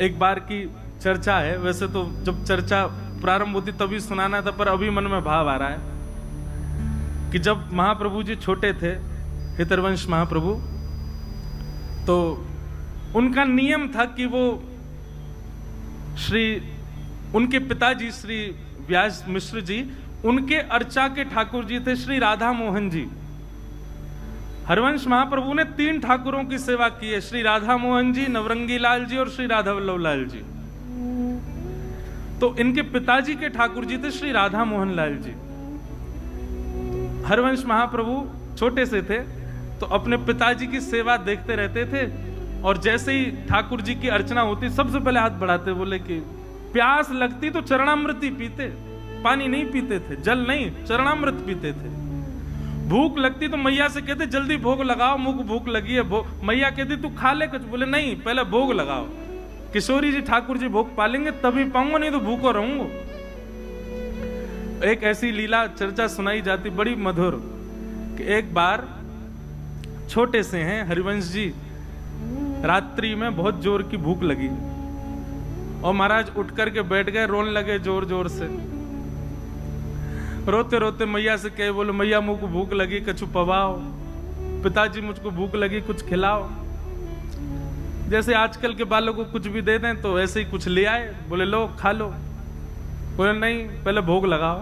एक बार की चर्चा है, वैसे तो जब चर्चा प्रारंभ होती तभी सुनाना था, पर अभी मन में भाव आ रहा है कि जब महाप्रभु जी छोटे थे, हितरवंश महाप्रभु, तो उनका नियम था कि वो उनके पिताजी श्री व्यास मिश्र जी, उनके अर्चा के ठाकुर जी थे श्री राधा मोहन जी। हरिवंश महाप्रभु ने 3 ठाकुरों की सेवा की है, श्री राधा मोहन जी, नवरंगी लाल जी और श्री राधा वल्लभ लाल जी। तो इनके पिताजी के ठाकुर जी थे श्री राधा मोहन लाल जी। हरिवंश महाप्रभु छोटे से थे तो अपने पिताजी की सेवा देखते रहते थे, और जैसे ही ठाकुर जी की अर्चना होती सबसे पहले हाथ बढ़ाते, बोले कि प्यास लगती तो चरणामृत ही पीते, पानी नहीं पीते थे, जल नहीं, चरणामृत पीते थे। भूख लगती तो मैया से कहते जल्दी भोग लगाओ, मुझको भूख लगी है। मैया कहती तू खा ले कुछ, बोले नहीं पहले भोग लगाओ। किशोरी जी ठाकुर जी भोग पालेंगे तभी पाऊंगा, नहीं तो भूखो रहूंगा। एक ऐसी लीला चर्चा सुनाई जाती बड़ी मधुर कि एक बार छोटे से हैं हरिवंश जी, रात्रि में बहुत जोर की भूख लगी और महाराज उठ करके बैठ गए, रोने लगे जोर जोर से। रोते रोते मैया से कहे, बोले मैया मुझको भूख लगी, कछु पवाओ। पिताजी मुझको भूख लगी, कुछ खिलाओ। जैसे आजकल के बालों को कुछ भी दे दें तो ऐसे ही कुछ ले आए, बोले लो खा लो। बोले नहीं पहले भोग लगाओ।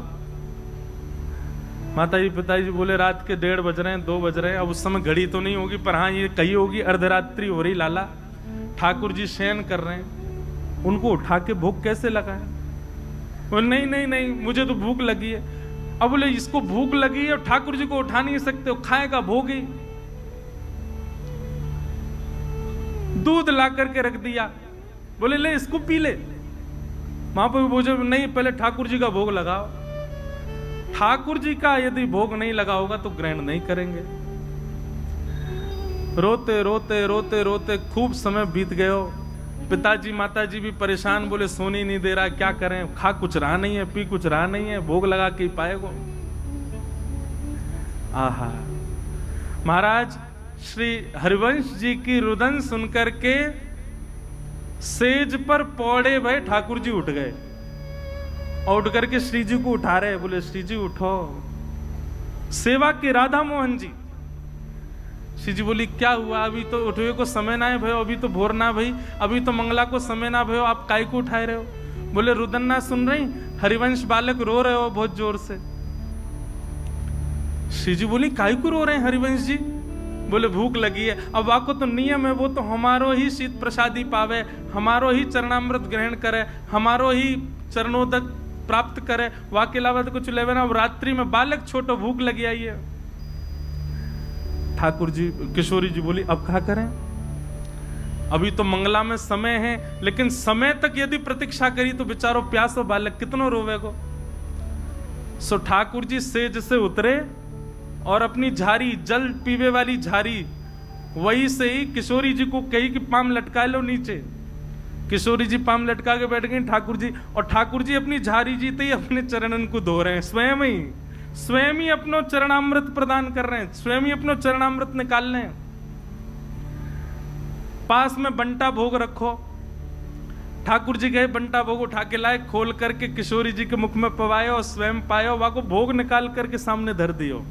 माता जी पिताजी बोले रात के 1:30 बज रहे हैं, 2 बज रहे हैं। अब उस समय घड़ी तो नहीं होगी, पर हाँ ये कही होगी अर्धरात्रि हो रही लाला, ठाकुर जी शयन कर रहे हैं, उनको उठा के भोग कैसे लगाए। बोले नहीं नहीं नहीं मुझे तो भूख लगी है। अब बोले इसको भूख लगी है और ठाकुर जी को उठा नहीं सकते, खाएगा भोग ही। दूध ला करके रख दिया, बोले ले इसको पी ले। महाप्रभु बोले नहीं पहले ठाकुर जी का भोग लगाओ। ठाकुर जी का यदि भोग नहीं लगा होगा तो ग्रहण नहीं करेंगे। रोते रोते रोते रोते खूब समय बीत गयो। पिताजी माताजी भी परेशान, बोले सोनी नहीं दे रहा, क्या करें, खा कुछ रहा नहीं है, पी कुछ रहा नहीं है, भोग लगा के ही पाएगो। आहा, महाराज श्री हरिवंश जी की रुदन सुनकर के सेज पर पौड़े भय ठाकुर जी उठ गए और उठ करके श्री जी को उठा रहे, बोले श्री जी उठो, सेवा के राधा मोहन जी। श्री जी बोली क्या हुआ, अभी तो उठवे को समय ना है भयो, अभी तो भोर ना भई, अभी तो मंगला को समय ना भयो, आप काय को उठाए रहे हो। बोले रुदन ना सुन रही, हरिवंश बालक रो रहे हो बहुत जोर से। श्री जी बोली काय को रो रहे हैं हरिवंश जी। बोले भूख लगी है। अब आपको तो नियम है, वो तो हमारो ही शीत प्रसादी पावे, हमारो ही चरणामृत ग्रहण करे, हमारो ही चरणोदक प्राप्त करे, वाके अलावा तो कुछ लेवे ना। अब रात्रि में बालक छोटो भूख लगी आई है। ठाकुर जी किशोरी जी बोली अब क्या करें, अभी तो मंगला में समय है, लेकिन समय तक यदि प्रतीक्षा करी तो बेचारो प्यासो बालक कितनो रोवेगो। सो ठाकुर जी सेज से उतरे और अपनी झारी, जल पीवे वाली झारी, वही से ही किशोरी जी को कही कि पाम लटका लो नीचे। किशोरी जी पाम लटका के बैठ गई ठाकुर जी, और ठाकुर जी अपनी झारी जीते ही अपने चरणन को धो रहे हैं, स्वयं ही अपनो चरणामृत प्रदान कर रहे हैं, स्वयं ही अपनो चरणामृत निकाल रहे हैं। पास में बंटा भोग रखो। ठाकुर जी गए, बंटा भोग उठा के लाए, खोल करके किशोरी जी के मुख में पवायो और स्वयं पायो, वहां को भोग निकाल करके सामने धर दियो।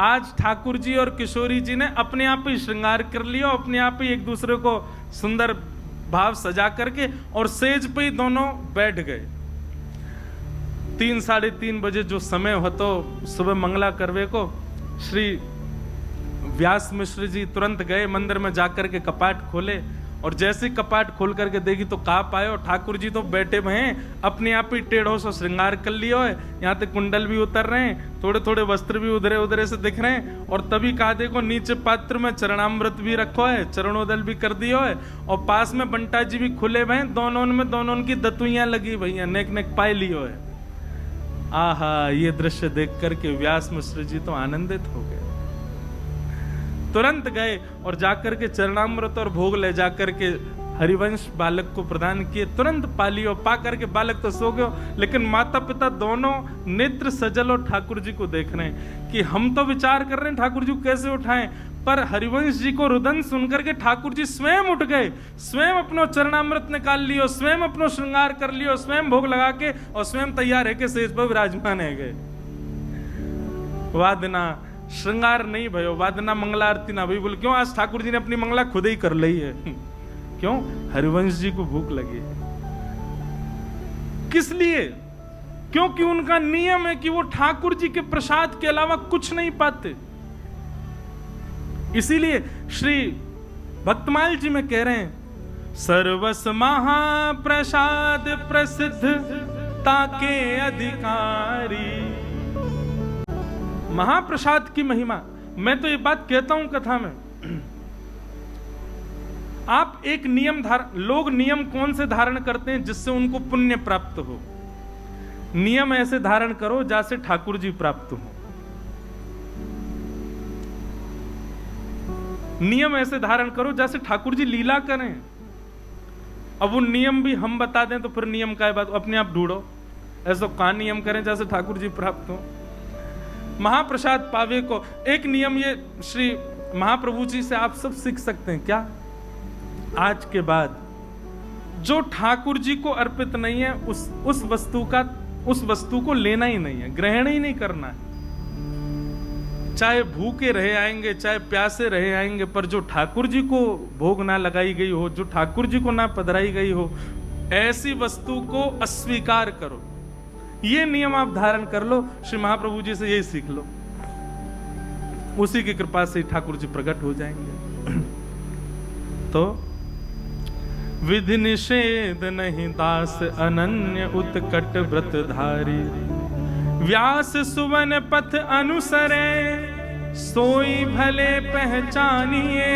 आज ठाकुर जी और किशोरी जी ने अपने आप ही श्रृंगार कर लिया, अपने आप ही एक दूसरे को सुंदर भाव सजा करके और सेज पे ही दोनों बैठ गए। 3 साढ़े 3 बजे जो समय हो तो सुबह मंगला करवे को श्री व्यास मिश्र जी तुरंत गए मंदिर में जाकर के कपाट खोले, और जैसे कपाट खोल करके देखी तो कहा पाए ठाकुर जी तो बैठे हुए हैं, अपने आप ही टेढ़ों से श्रृंगार कर लिया है, यहाँ तक कुंडल भी उतर रहे हैं, थोड़े थोड़े वस्त्र भी उधरे उधरे से दिख रहे हैं, और तभी कहा देखो नीचे पात्र में चरणामृत भी रखो है, चरणोदल भी कर दियो है, और पास में बंटा जी भी खुले हुए हैं, दोनों की दतुइयां लगी भैया, नेक नेक पाए लियो है। आहा, ये दृश्य देख करके व्यास मिश्र जी तो आनंदित हो गए। तुरंत गए और जाकर के चरणामृत और भोग ले जाकर के हरिवंश बालक को प्रदान किए, तुरंत पा लियो। पा करके बालक तो सो गयो, लेकिन माता पिता दोनों नेत्र सजल और ठाकुर जी को देख रहे हैं कि हम तो विचार कर रहे हैं ठाकुर जी को कैसे उठाएं, पर हरिवंश जी को रुदन सुनकर के ठाकुर जी स्वयं उठ गए, स्वयं अपनो चरणामृत निकाल लियो, स्वयं अपनो श्रृंगार कर लियो, स्वयं भोग लगा के और स्वयं तैयार है के सेज पर विराजमान है गए। वादना श्रृंगार नहीं भयो, वादना मंगला आरती ना भाई। बोले क्यों? आज ठाकुर जी ने अपनी मंगला खुद ही कर ली है। क्यों? हरिवंश जी को भूख लगी। किस लिए? क्योंकि उनका नियम है कि वो ठाकुर जी के प्रसाद के अलावा कुछ नहीं पाते। इसीलिए श्री भक्तमाल जी में कह रहे हैं, सर्वस महाप्रसाद प्रसिद्ध ताके अधिकारी। महाप्रसाद की महिमा, मैं तो ये बात कहता हूं कथा में, आप एक नियम लोग नियम कौन से धारण करते हैं जिससे उनको पुण्य प्राप्त हो? नियम ऐसे धारण करो जैसे ठाकुर जी प्राप्त हो। नियम ऐसे धारण करो जैसे ठाकुर जी लीला करें। अब वो नियम भी हम बता दें तो फिर नियम का बात अपने आप ढूंढो। ऐसा का नियम करें जैसे ठाकुर जी प्राप्त हो। महाप्रसाद पावे को एक नियम ये श्री महाप्रभु जी से आप सब सीख सकते हैं। क्या? आज के बाद जो ठाकुर जी को अर्पित नहीं है उस वस्तु को लेना ही नहीं है, ग्रहण ही नहीं करना है। चाहे भूखे रहे आएंगे, चाहे प्यासे रहे आएंगे, पर जो ठाकुर जी को भोग ना लगाई गई हो, जो ठाकुर जी को ना पधराई गई हो, ऐसी वस्तु को अस्वीकार करो। ये नियम आप धारण कर लो। श्री महाप्रभु जी से यही सीख लो, उसी की कृपा से ठाकुर जी प्रकट हो जाएंगे। तो विधि निषेध नहीं दास अनन्य उत्कट व्रतधारी। व्यास सुवन पथ अनुसरे सोई भले पहचानिए।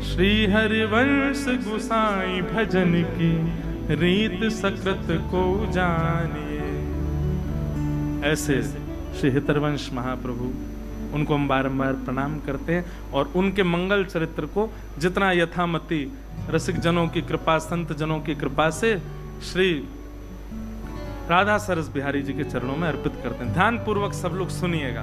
श्री हरिवंश गुसाई भजन की रीत सकृत को जानिए। ऐसे श्री हितरवंश महाप्रभु, उनको हम बारंबार प्रणाम करते हैं और उनके मंगल चरित्र को जितना यथामति रसिक जनों की कृपा, संत जनों की कृपा से श्री राधा सरस बिहारी जी के चरणों में अर्पित करते हैं। ध्यान पूर्वक सब लोग सुनिएगा।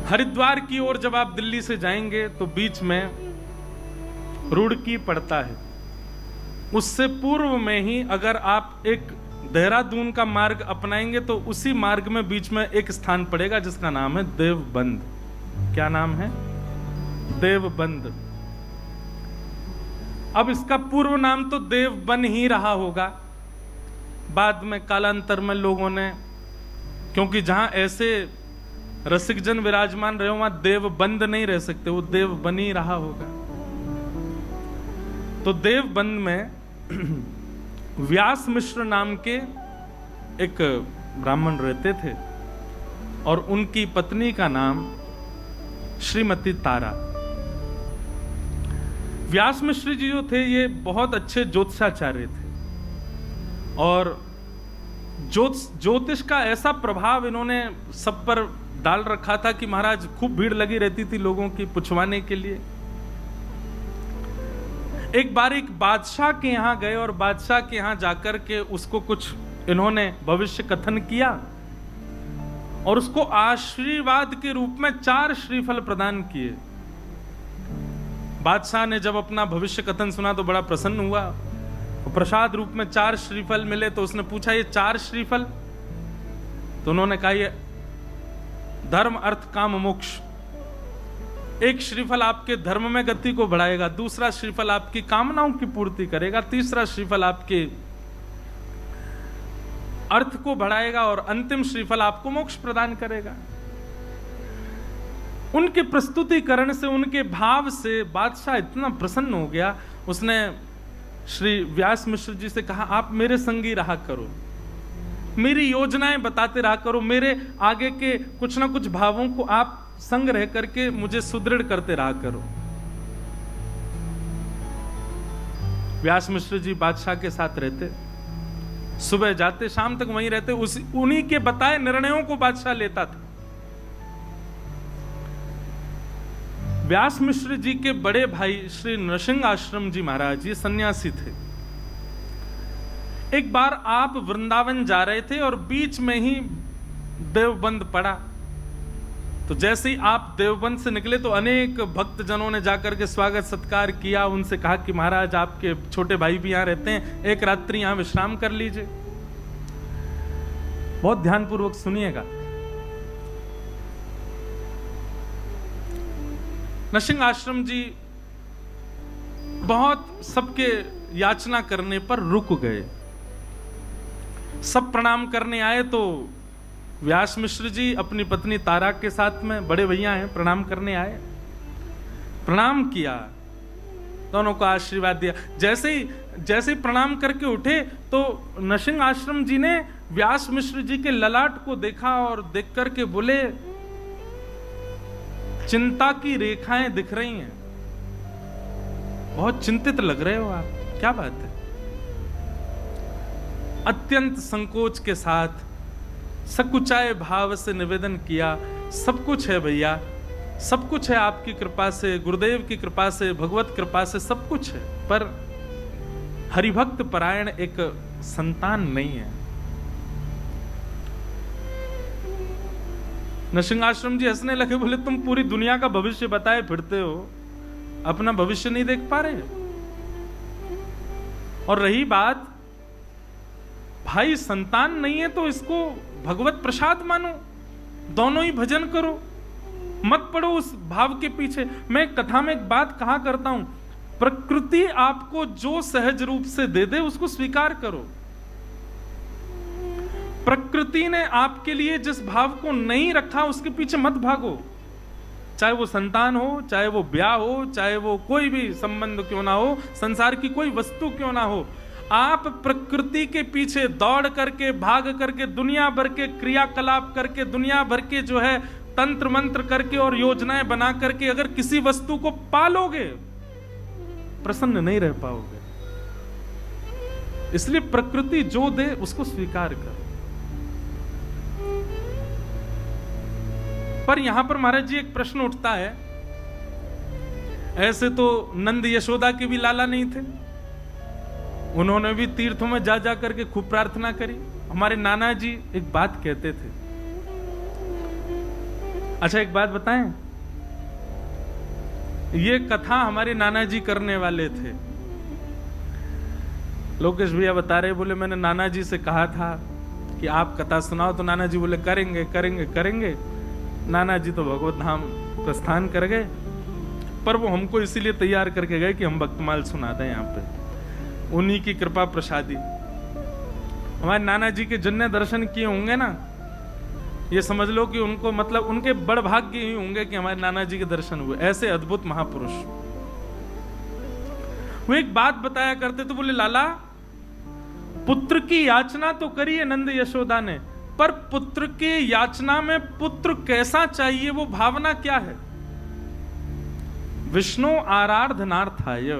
हरिद्वार की ओर जब आप दिल्ली से जाएंगे तो बीच में रुड़की पड़ता है। उससे पूर्व में ही अगर आप एक देहरादून का मार्ग अपनाएंगे तो उसी मार्ग में बीच में एक स्थान पड़ेगा जिसका नाम है देवबंद। क्या नाम है? देवबंद। अब इसका पूर्व नाम तो देवबन ही रहा होगा। बाद में कालांतर में लोगों ने, क्योंकि जहां ऐसे रसिक जन विराजमान रहे वहां देवबंद नहीं रह सकते, वो देवबन ही रहा होगा। तो देवबंद में व्यास मिश्र नाम के एक ब्राह्मण रहते थे और उनकी पत्नी का नाम श्रीमती तारा। व्यास मिश्र जी जो थे ये बहुत अच्छे ज्योतिषाचार्य थे और ज्योतिष का ऐसा प्रभाव इन्होंने सब पर डाल रखा था कि महाराज खूब भीड़ लगी रहती थी लोगों की पुछवाने के लिए। एक बार एक बादशाह के यहां गए और बादशाह के यहां जाकर के उसको कुछ इन्होंने भविष्य कथन किया और उसको आशीर्वाद के रूप में 4 श्रीफल प्रदान किए। बादशाह ने जब अपना भविष्य कथन सुना तो बड़ा प्रसन्न हुआ। प्रसाद रूप में 4 श्रीफल मिले तो उसने पूछा ये 4 श्रीफल? तो उन्होंने कहा ये धर्म अर्थ काम मोक्ष। एक श्रीफल आपके धर्म में गति को बढ़ाएगा, दूसरा श्रीफल आपकी कामनाओं की पूर्ति करेगा, तीसरा श्रीफल आपके अर्थ को बढ़ाएगा और अंतिम श्रीफल आपको मोक्ष प्रदान करेगा। उनके प्रस्तुतिकरण से, उनके भाव से बादशाह इतना प्रसन्न हो गया, उसने श्री व्यास मिश्र जी से कहा आप मेरे संगी रहा करो, मेरी योजनाएं बताते रहा करो, मेरे आगे के कुछ ना कुछ भावों को आप संग रह करके मुझे सुदृढ़ करते रहा करो। व्यास मिश्र जी बादशाह के साथ रहते, सुबह जाते शाम तक वहीं रहते, उन्हीं के बताए निर्णयों को बादशाह लेता था। व्यास मिश्र जी के बड़े भाई श्री नृसिंह आश्रम जी महाराज ये सन्यासी थे। एक बार आप वृंदावन जा रहे थे और बीच में ही देवबंद पड़ा, तो जैसे ही आप देवबंद से निकले तो अनेक भक्तजनों ने जाकर के स्वागत सत्कार किया, उनसे कहा कि महाराज आपके छोटे भाई भी यहाँ रहते हैं, एक रात्रि यहाँ विश्राम कर लीजिए। बहुत ध्यानपूर्वक सुनिएगा। नरसिंह आश्रम जी बहुत सबके याचना करने पर रुक गए। सब प्रणाम करने आए तो व्यास मिश्र जी अपनी पत्नी तारा के साथ में, बड़े भैया हैं, प्रणाम करने आए, प्रणाम किया, दोनों को आशीर्वाद दिया। जैसे ही प्रणाम करके उठे तो नरसिंह आश्रम जी ने व्यास मिश्र जी के ललाट को देखा और देख करके बोले, चिंता की रेखाएं दिख रही हैं, बहुत चिंतित लग रहे हो आप, क्या बात है? अत्यंत संकोच के साथ सकुचाए भाव से निवेदन किया, सब कुछ है भैया, सब कुछ है आपकी कृपा से, गुरुदेव की कृपा से, भगवत कृपा से सब कुछ है, पर हरिभक्त परायण एक संतान नहीं है। नरसिंहाश्रम जी हंसने लगे, बोले तुम पूरी दुनिया का भविष्य बताए फिरते हो, अपना भविष्य नहीं देख पा रहे। और रही बात भाई संतान नहीं है तो इसको भगवत प्रसाद मानो, दोनों ही भजन करो, मत पड़ो उस भाव के पीछे। मैं कथा में एक बात कहा करता हूं, प्रकृति आपको जो सहज रूप से दे दे उसको स्वीकार करो। प्रकृति ने आपके लिए जिस भाव को नहीं रखा उसके पीछे मत भागो, चाहे वो संतान हो, चाहे वो ब्याह हो, चाहे वो कोई भी संबंध क्यों ना हो, संसार की कोई वस्तु क्यों ना हो। आप प्रकृति के पीछे दौड़ करके, भाग करके, दुनिया भर के क्रियाकलाप करके, दुनिया भर के जो है तंत्र मंत्र करके और योजनाएं बना करके अगर किसी वस्तु को पालोगे, प्रसन्न नहीं रह पाओगे। इसलिए प्रकृति जो दे उसको स्वीकार करो। पर यहां पर महाराज जी एक प्रश्न उठता है, ऐसे तो नंद यशोदा के भी लाला नहीं थे, उन्होंने भी तीर्थों में जा जा करके खूब प्रार्थना करी। हमारे नाना जी एक बात कहते थे, अच्छा एक बात बताएं, ये कथा हमारे नाना जी करने वाले थे। लोकेश भैया बता रहे, बोले मैंने नाना जी से कहा था कि आप कथा सुनाओ, तो नाना जी बोले करेंगे करेंगे करेंगे। नाना जी तो भगवत धाम प्रस्थान कर गए, पर वो हमको इसीलिए तैयार करके गए कि हम भक्तमाल सुना दें यहाँ पे, उन्हीं की कृपा प्रसादी। हमारे नाना जी के जिनने दर्शन किए होंगे ना, ये समझ लो कि उनको मतलब उनके बड़ भाग्य ही होंगे कि हमारे नाना जी के दर्शन हुए। ऐसे अद्भुत महापुरुष। वो एक बात बताया करते थे, बोले लाला पुत्र की याचना तो करी है नंद यशोदा ने, पर पुत्र के याचना में पुत्र कैसा चाहिए, वो भावना क्या है? विष्णु आराधनार्थाय।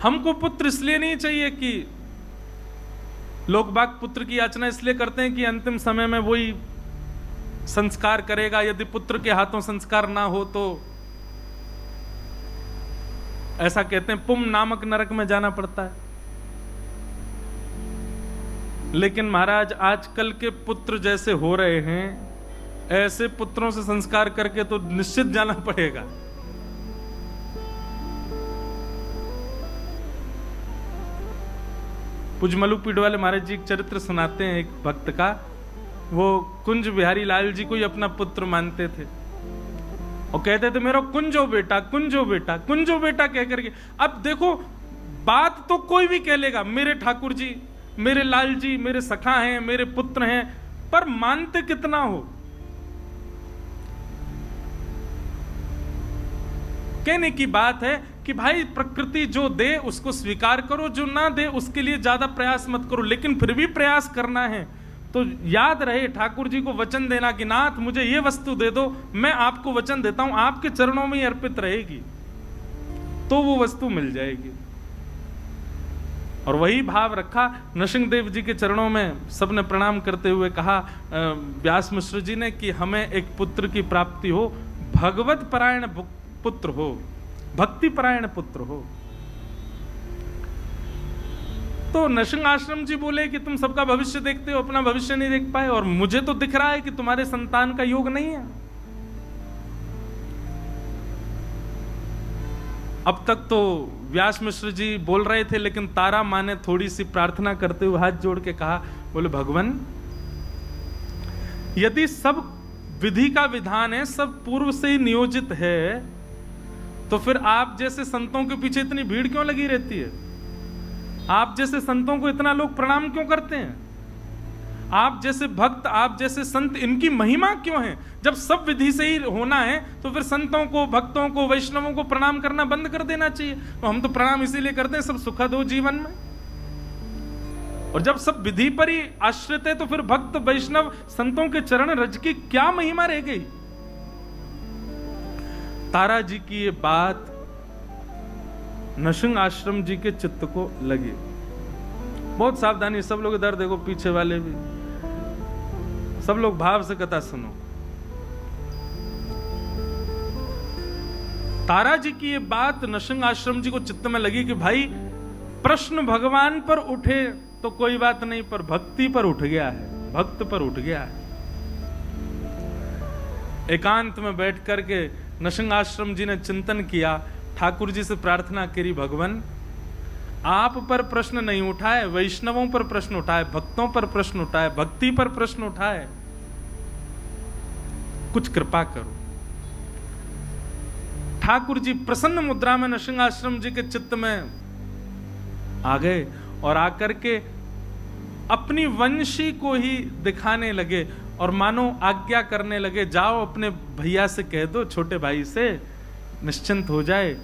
हमको पुत्र इसलिए नहीं चाहिए कि लोग बाग पुत्र की याचना इसलिए करते हैं कि अंतिम समय में वही संस्कार करेगा, यदि पुत्र के हाथों संस्कार ना हो तो ऐसा कहते हैं पुम नामक नरक में जाना पड़ता है। लेकिन महाराज आजकल के पुत्र जैसे हो रहे हैं, ऐसे पुत्रों से संस्कार करके तो निश्चित जाना पड़ेगा। पुजमलू पीठ वाले महाराज जी एक चरित्र सुनाते हैं एक भक्त का। वो कुंज बिहारी लाल जी को ही अपना पुत्र मानते थे और कहते थे मेरा कुंजो बेटा, कुंजो बेटा, कुंजो बेटा कह करके। अब देखो बात तो कोई भी कह लेगा, मेरे ठाकुर जी, मेरे लाल जी, मेरे सखा हैं, मेरे पुत्र हैं, पर मानते कितना हो? कहने की बात है कि भाई प्रकृति जो दे उसको स्वीकार करो, जो ना दे उसके लिए ज्यादा प्रयास मत करो। लेकिन फिर भी प्रयास करना है तो याद रहे ठाकुर जी को वचन देना कि नाथ मुझे ये वस्तु दे दो, मैं आपको वचन देता हूं आपके चरणों में ही अर्पित रहेगी, तो वो वस्तु मिल जाएगी। और वही भाव रखा। नरसिंहदेव जी के चरणों में सबने प्रणाम करते हुए कहा व्यास मिश्र जी ने कि हमें एक पुत्र की प्राप्ति हो, भगवत परायण पुत्र हो, भक्ति परायण पुत्र हो। तो नृसिंह आश्रम जी बोले कि तुम सबका भविष्य देखते हो, अपना भविष्य नहीं देख पाए, और मुझे तो दिख रहा है कि तुम्हारे संतान का योग नहीं है। अब तक तो व्यास मिश्र जी बोल रहे थे, लेकिन तारा माँ ने थोड़ी सी प्रार्थना करते हुए हाथ जोड़ के कहा, बोले भगवान, यदि सब विधि का विधान है, सब पूर्व से ही नियोजित है, तो फिर आप जैसे संतों के पीछे इतनी भीड़ क्यों लगी रहती है? आप जैसे संतों को इतना लोग प्रणाम क्यों करते हैं? आप जैसे भक्त, आप जैसे संत, इनकी महिमा क्यों है? जब सब विधि से ही होना है तो फिर संतों को, भक्तों को, वैष्णवों को प्रणाम करना बंद कर देना चाहिए। तो हम तो प्रणाम इसीलिए करते हैं सब सुखद हो जीवन में। और जब सब विधि पर ही आश्रित है तो फिर भक्त, वैष्णव, संतों के चरण रज की क्या महिमा रह गई? तारा जी की ये बात नृसिंह आश्रम जी के चित्त को लगी। बहुत सावधानी, सब लोग इधर देखो, पीछे वाले भी, सब लोग भाव से कथा सुनो। तारा जी की ये बात नृसिंह आश्रम जी को चित्त में लगी कि भाई, प्रश्न भगवान पर उठे तो कोई बात नहीं, पर भक्ति पर उठ गया है, भक्त पर उठ गया है। एकांत में बैठ करके नृसिंह आश्रम जी ने चिंतन किया, ठाकुर जी से प्रार्थना करी, भगवान आप पर प्रश्न नहीं उठाए, वैष्णवों पर प्रश्न उठाए, भक्तों पर प्रश्न उठाए, भक्ति पर प्रश्न उठाए, कुछ कृपा करो। ठाकुर जी प्रसन्न मुद्रा में नृसिंह आश्रम जी के चित्त में आ गए और आकर के अपनी वंशी को ही दिखाने लगे और मानो आज्ञा करने लगे, जाओ अपने भैया से कह दो, छोटे भाई से, निश्चिंत हो जाए।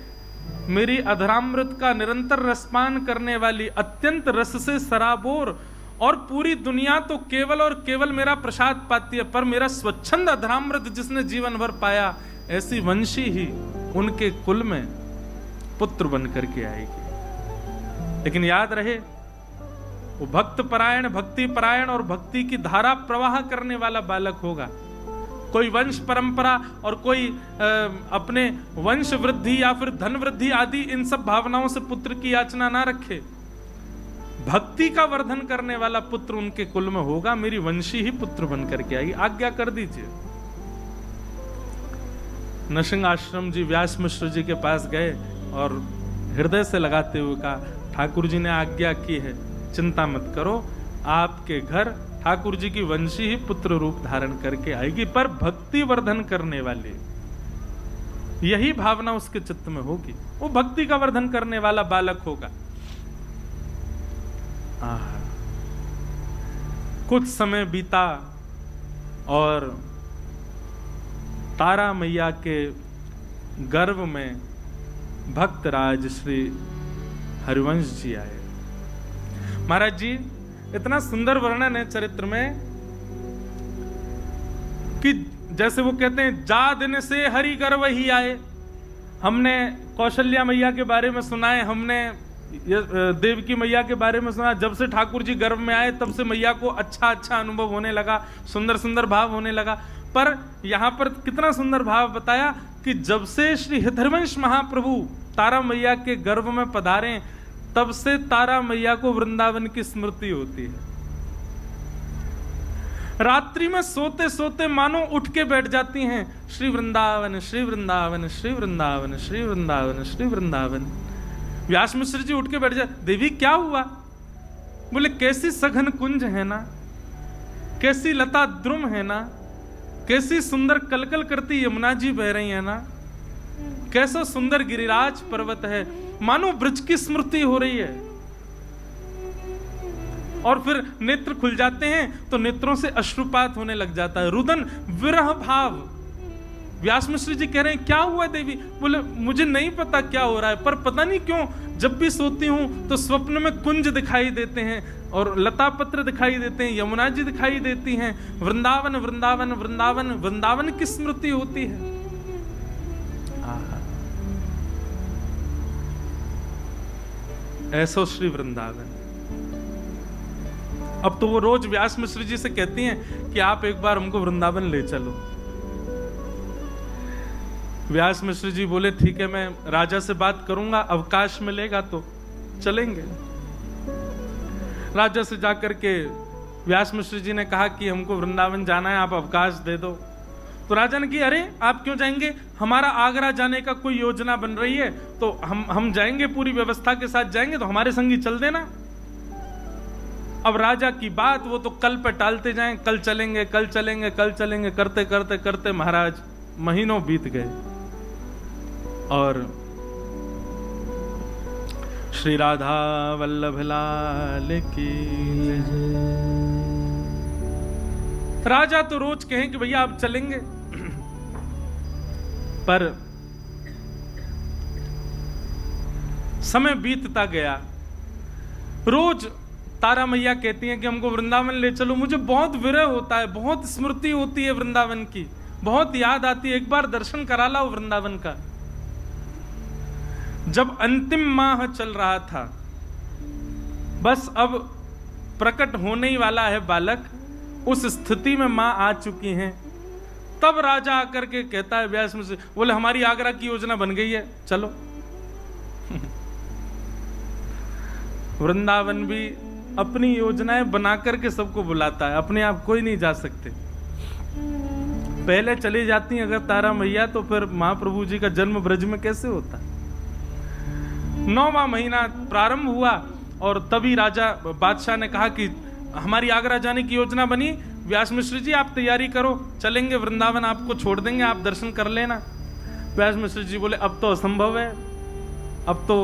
मेरी अधरामृत का निरंतर रसपान करने वाली, अत्यंत रस से सराबोर और पूरी दुनिया तो केवल और केवल मेरा प्रसाद पाती है, पर मेरा स्वच्छंद अधरामृत जिसने जीवन भर पाया, ऐसी वंशी ही उनके कुल में पुत्र बन करके आएगी। लेकिन याद रहे, वो भक्त परायण, भक्ति परायण और भक्ति की धारा प्रवाह करने वाला बालक होगा। कोई वंश परंपरा और कोई अपने वंश वृद्धि या फिर धन वृद्धि आदि इन सब भावनाओं से पुत्र की याचना ना रखे। भक्ति का वर्धन करने वाला पुत्र उनके कुल में होगा, मेरी वंशी ही पुत्र बन करके आएगी, आज्ञा कर दीजिए। नृसिंह आश्रम जी व्यास मिश्र जी के पास गए और हृदय से लगाते हुए कहा, ठाकुर जी ने आज्ञा की है, चिंता मत करो, आपके घर ठाकुर जी की वंशी ही पुत्र रूप धारण करके आएगी, पर भक्ति वर्धन करने वाले, यही भावना उसके चित्त में होगी, वो भक्ति का वर्धन करने वाला बालक होगा। कुछ समय बीता और तारा मैया के गर्भ में भक्तराज श्री हरिवंश जी आए। महाराज जी, इतना सुंदर वर्णन है चरित्र में कि जैसे वो कहते हैं, जा दिन से हरि गर्भ ही आए। हमने कौशल्या मैया के बारे में सुना है, हमने देवकी मैया के बारे में सुना। जब से ठाकुर जी गर्भ में आए तब से मैया को अच्छा अच्छा अनुभव होने लगा, सुंदर सुंदर भाव होने लगा। पर यहां पर कितना सुंदर भाव बताया कि जब से श्री हरिवंश महाप्रभु तारा मैया के गर्भ में पधारे, तब से तारा मैया को वृंदावन की स्मृति होती है। रात्रि में सोते सोते मानो उठ के बैठ जाती हैं, श्री वृंदावन, श्री वृंदावन, श्री वृंदावन, श्री वृंदावन, श्री वृंदावन। व्यास मिश्र जी उठ के बैठ जाते, देवी क्या हुआ? बोले, कैसी सघन कुंज है ना, कैसी लता द्रुम है ना, कैसी सुंदर कलकल करती यमुना जी बह रही है ना, कैसा सुंदर गिरिराज पर्वत है, मानो ब्रज की स्मृति हो रही है। और फिर नेत्र खुल जाते हैं तो नेत्रों से अश्रुपात होने लग जाता है, रुदन विरह भाव। व्यास मिश्र जी कह रहे हैं, क्या हुआ देवी? बोले, मुझे नहीं पता क्या हो रहा है, पर पता नहीं क्यों जब भी सोती हूं तो स्वप्न में कुंज दिखाई देते हैं और लता पत्र दिखाई देते हैं, यमुना जी दिखाई देती हैं, वृंदावन वृंदावन वृंदावन वृंदावन की स्मृति होती है। ऐसो श्री वृंदावन। अब तो वो रोज व्यास मिश्र जी से कहती हैं कि आप एक बार हमको वृंदावन ले चलो। व्यास मिश्र जी बोले, ठीक है, मैं राजा से बात करूंगा, अवकाश मिलेगा तो चलेंगे। राजा से जाकर के व्यास मिश्र जी ने कहा कि हमको वृंदावन जाना है, आप अवकाश दे दो। तो राजा ने कहा, अरे आप क्यों जाएंगे, हमारा आगरा जाने का कोई योजना बन रही है, तो हम जाएंगे, पूरी व्यवस्था के साथ जाएंगे, तो हमारे संगी चल देना। अब राजा की बात वो तो कल पे टालते जाएं, कल चलेंगे कल चलेंगे कल चलेंगे, करते करते करते महाराज महीनों बीत गए। और श्री राधा वल्लभ लाल की जय। राजा तो रोज कहें कि भैया आप चलेंगे, पर समय बीतता गया। रोज तारा मैया कहती हैं कि हमको वृंदावन ले चलो, मुझे बहुत विरह होता है, बहुत स्मृति होती है वृंदावन की, बहुत याद आती है, एक बार दर्शन करा लाओ वृंदावन का। जब अंतिम माह चल रहा था, बस अब प्रकट होने ही वाला है बालक, उस स्थिति में मां आ चुकी हैं, तब राजा आकर के कहता है व्यास मुझसे, बोले हमारी आगरा की योजना बन गई है, चलो। वृंदावन भी अपनी योजनाएं बना करके सबको बुलाता है, अपने आप कोई नहीं जा सकते। पहले चली जाती अगर तारा मैया, तो फिर महाप्रभु जी का जन्म ब्रज में कैसे होता। 9वां महीना प्रारंभ हुआ और तभी राजा बादशाह ने कहा कि हमारी आगरा जाने की योजना बनी, व्यास मिश्र जी आप तैयारी करो, चलेंगे वृंदावन, आपको छोड़ देंगे, आप दर्शन कर लेना। व्यास मिश्र जी बोले अब तो असंभव है, अब तो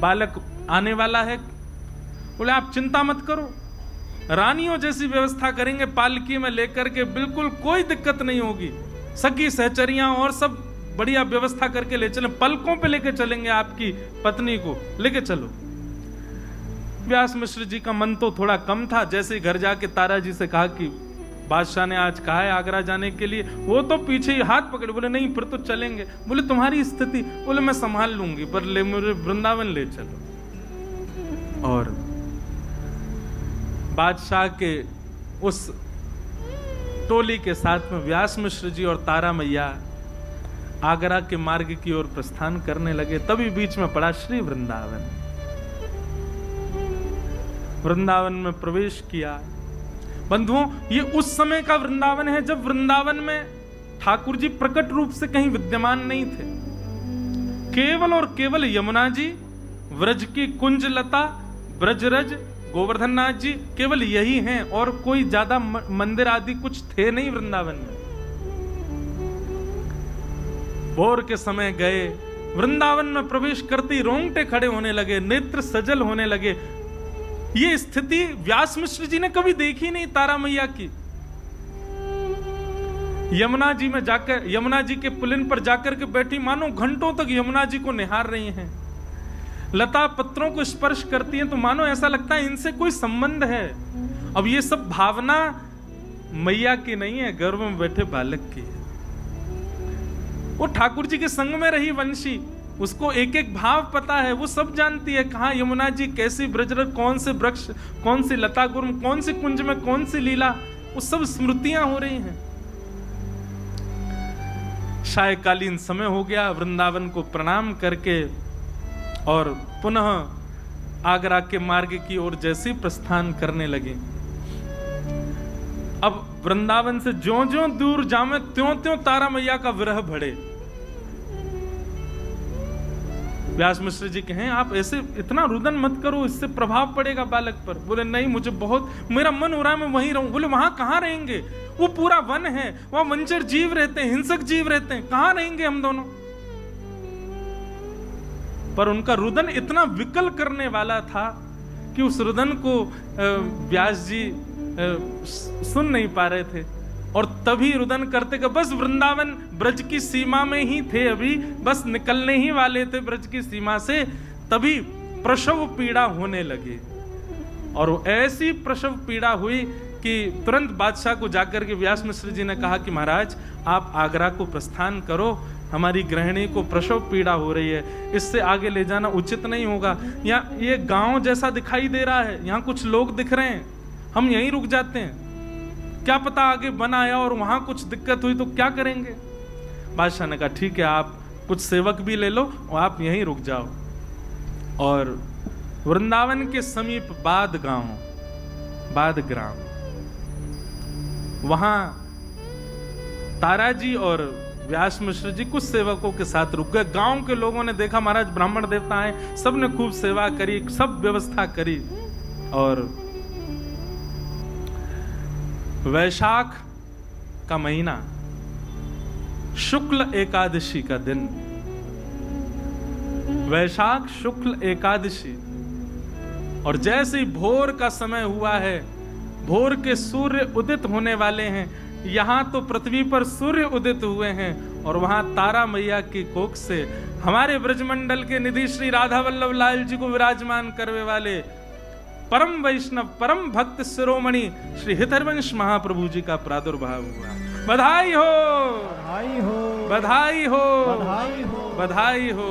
बालक आने वाला है। बोले आप चिंता मत करो, रानियों जैसी व्यवस्था करेंगे, पालकी में लेकर के, बिल्कुल कोई दिक्कत नहीं होगी, सखी सहचरियां और सब बढ़िया व्यवस्था करके ले चले, पलकों पे लेके चलेंगे, आपकी पत्नी को लेके चलो। व्यास मिश्र जी का मन तो थोड़ा कम था, जैसे ही घर जाके तारा जी से कहा कि बादशाह ने आज कहा है आगरा जाने के लिए, वो तो पीछे ही हाथ पकड़े, बोले नहीं फिर तो चलेंगे। बोले तुम्हारी स्थिति, बोले मैं संभाल लूंगी, पर ले मुझे वृंदावन ले चलो। और बादशाह के उस टोली के साथ में व्यास मिश्र जी और तारा मैया आगरा के मार्ग की ओर प्रस्थान करने लगे। तभी बीच में पड़ा श्री वृंदावन। वृंदावन में प्रवेश किया। बंधुओं, ये उस समय का वृंदावन है जब वृंदावन में ठाकुर जी प्रकट रूप से कहीं विद्यमान नहीं थे। केवल और केवल यमुना जी, व्रज की कुंजलता, ब्रजरज, गोवर्धन नाथ जी, केवल यही हैं, और कोई ज्यादा मंदिर आदि कुछ थे नहीं वृंदावन में। भोर के समय गए, वृंदावन में प्रवेश करते ही रोंगटे खड़े होने लगे, नेत्र सजल होने लगे। ये स्थिति व्यास मिश्र जी ने कभी देखी नहीं तारा मैया की। यमुना जी में जाकर, यमुना जी के पुलिन पर जाकर के बैठी, मानो घंटों तक यमुना जी को निहार रही हैं। लता पत्रों को स्पर्श करती हैं तो मानो ऐसा लगता है इनसे कोई संबंध है। अब ये सब भावना मैया की नहीं है, गर्भ में बैठे बालक की है। वो ठाकुर जी के संग में रही वंशी, उसको एक एक भाव पता है, वो सब जानती है कहाँ यमुना जी, कैसी ब्रजरज, कौन से वृक्ष, कौन सी लता गुर्म, कौन सी कुंज में कौन सी लीला, वो सब स्मृतियां हो रही हैं। सायकालीन समय हो गया, वृंदावन को प्रणाम करके और पुनः आगरा के मार्ग की ओर जैसे प्रस्थान करने लगे। अब वृंदावन से ज्यों-ज्यों दूर जामे त्यों-त्यों तारा मैया का विरह बढ़े। व्यास मिश्र जी कहें आप ऐसे इतना रुदन मत करो, इससे प्रभाव पड़ेगा बालक पर। बोले नहीं, मुझे बहुत, मेरा मन हो रहा है मैं वहीं रहूं। बोले वहां कहां रहेंगे, वो पूरा वन है, वहां वंचर जीव रहते हैं, हिंसक जीव रहते हैं, कहां रहेंगे हम दोनों। पर उनका रुदन इतना विकल करने वाला था कि उस रुदन को व्यास जी सुन नहीं पा रहे थे। और तभी रुदन करते कि बस वृंदावन ब्रज की सीमा में ही थे, अभी बस निकलने ही वाले थे ब्रज की सीमा से, तभी प्रसव पीड़ा होने लगी। और ऐसी प्रसव पीड़ा हुई कि तुरंत बादशाह को जाकर के व्यास मिश्र जी ने कहा कि महाराज आप आगरा को प्रस्थान करो, हमारी गृहिणी को प्रसव पीड़ा हो रही है, इससे आगे ले जाना उचित नहीं होगा। यहाँ ये गांव जैसा दिखाई दे रहा है, यहाँ कुछ लोग दिख रहे हैं, हम यहीं रुक जाते हैं, क्या पता आगे बन आया और वहां कुछ दिक्कत हुई तो क्या करेंगे। बादशाह ने कहा ठीक है, आप कुछ सेवक भी ले लो और आप यहीं रुक जाओ। और वृंदावन के समीप बाद गांव, बाद ग्राम। वहां ताराजी और व्यास मिश्र जी कुछ सेवकों के साथ रुक गए। गांव के लोगों ने देखा महाराज ब्राह्मण देवता हैं, सबने खूब सेवा करी, सब व्यवस्था करी। और वैशाख का महीना, शुक्ल एकादशी का दिन, वैशाख शुक्ल एकादशी, और जैसे ही भोर का समय हुआ है, भोर के सूर्य उदित होने वाले हैं। यहां तो पृथ्वी पर सूर्य उदित हुए हैं और वहां तारा मैया की कोख से हमारे ब्रजमंडल के निधि श्री राधा वल्लभ लाल जी को विराजमान करने वाले परम वैष्णव परम भक्त शिरोमणि श्री हितरवंश महाप्रभु जी का प्रादुर्भाव हुआ। बधाई हो, बधाई हो, बधाई हो, बधाई हो, बधाई हो।